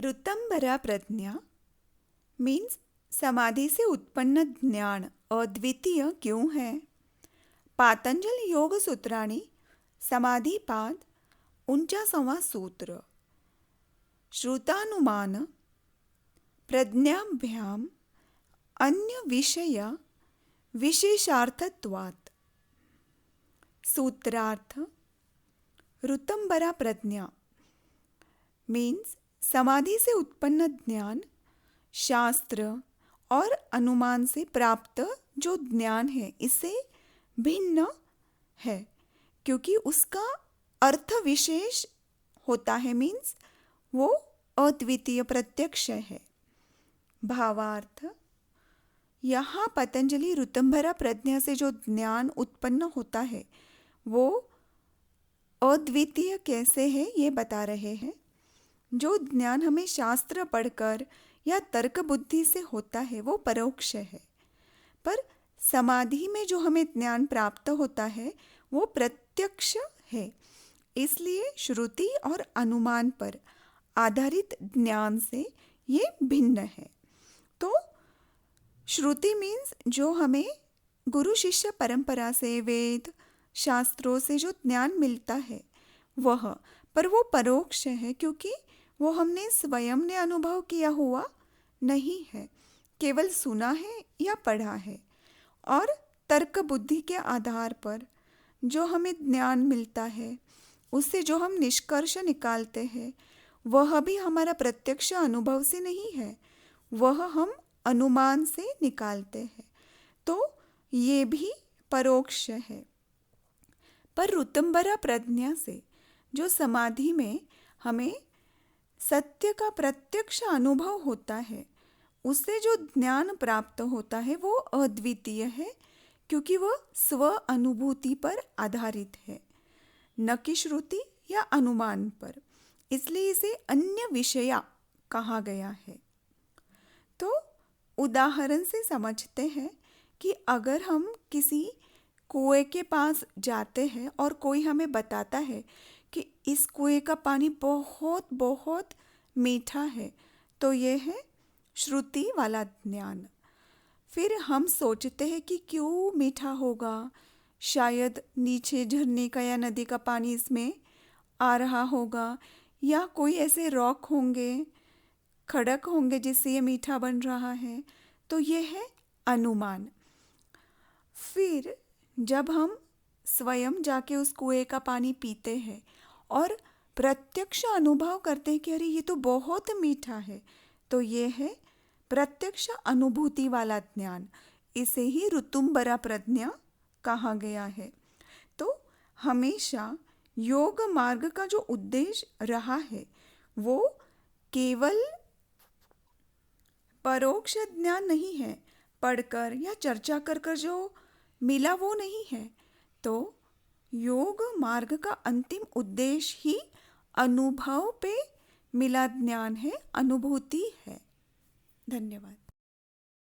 ऋतंभरा प्रज्ञा means समाधि से उत्पन्न ज्ञान अद्वितीय क्यों है। पातंजल योग सूत्राणी समाधिपाद 49वां सूत्र। श्रुतानुमान प्रज्ञाभ्याम अन्य विषय विशेषार्थत्वात्। सूत्रार्थ ऋतंभरा प्रज्ञा मीन्स समाधि से उत्पन्न ज्ञान शास्त्र और अनुमान से प्राप्त जो ज्ञान है इससे भिन्न है क्योंकि उसका अर्थ विशेष होता है। मीन्स वो अद्वितीय प्रत्यक्ष है। भावार्थ यहाँ पतंजलि ऋतंभरा प्रज्ञा से जो ज्ञान उत्पन्न होता है वो अद्वितीय कैसे है ये बता रहे हैं। जो ज्ञान हमें शास्त्र पढ़कर या तर्क बुद्धि से होता है वो परोक्ष है, पर समाधि में जो हमें ज्ञान प्राप्त होता है वो प्रत्यक्ष है। इसलिए श्रुति और अनुमान पर आधारित ज्ञान से ये भिन्न है। तो श्रुति मीन्स जो हमें गुरु शिष्य परंपरा से वेद शास्त्रों से जो ज्ञान मिलता है वह, पर वो परोक्ष है क्योंकि वो हमने स्वयं ने अनुभव किया हुआ नहीं है, केवल सुना है या पढ़ा है। और तर्क बुद्धि के आधार पर जो हमें ज्ञान मिलता है उससे जो हम निष्कर्ष निकालते हैं वह भी हमारा प्रत्यक्ष अनुभव से नहीं है, वह हम अनुमान से निकालते हैं। तो ये भी परोक्ष है। पर ऋतंभरा प्रज्ञा से जो समाधि में हमें सत्य का प्रत्यक्ष अनुभव होता है उससे जो ज्ञान प्राप्त होता है वो अद्वितीय है क्योंकि वह स्व अनुभूति पर आधारित है, न कि श्रुति या अनुमान पर। इसलिए इसे अन्य विषया कहा गया है। तो उदाहरण से समझते हैं कि अगर हम किसी कुएं के पास जाते हैं और कोई हमें बताता है कि इस कुएं का पानी बहुत बहुत मीठा है, तो ये है श्रुति वाला ज्ञान। फिर हम सोचते हैं कि क्यों मीठा होगा, शायद नीचे झरने का या नदी का पानी इसमें आ रहा होगा, या कोई ऐसे रॉक होंगे, खड़क होंगे जिससे ये मीठा बन रहा है। तो ये है अनुमान। फिर जब हम स्वयं जाके उस कुएं का पानी पीते हैं और प्रत्यक्ष अनुभव करते हैं कि अरे ये तो बहुत मीठा है, तो ये है प्रत्यक्ष अनुभूति वाला ज्ञान। इसे ही ऋतंभरा प्रज्ञा कहा गया है। तो हमेशा योग मार्ग का जो उद्देश्य रहा है वो केवल परोक्ष ज्ञान नहीं है, पढ़कर या चर्चा कर कर जो मिला वो नहीं है। तो योग मार्ग का अंतिम उद्देश्य ही अनुभव पे मिला ज्ञान है, अनुभूति है। धन्यवाद।